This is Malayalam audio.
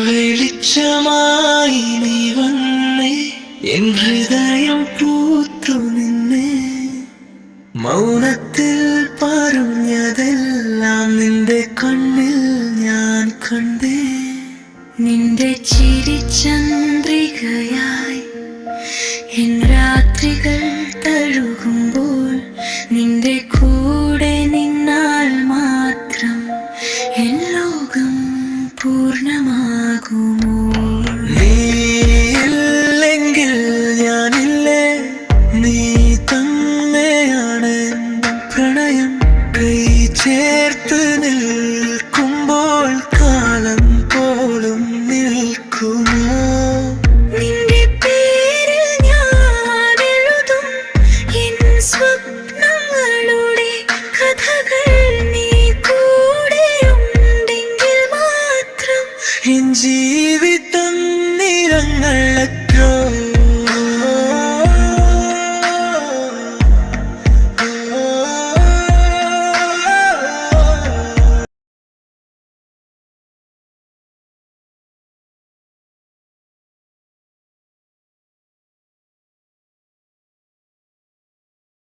വെളിച്ചമായി നീ വന്നേ, എൻ ഹൃദയം പൂത്തു നിന്നേ. മൗനത്തിൽ പറഞ്ഞതെല്ലാം നിന്റെ കണ്ണിൽ ഞാൻ കണ്ടേ. നിന്റെ ചിരി ചന്ദ്രികയായി എൻ രാത്രികൾ തഴുകുമ്പോൾ, നിന്റെ കൂടെ നിന്നാൽ മാത്രം എൻ ലോകം പൂർണ്ണമാകുമോ?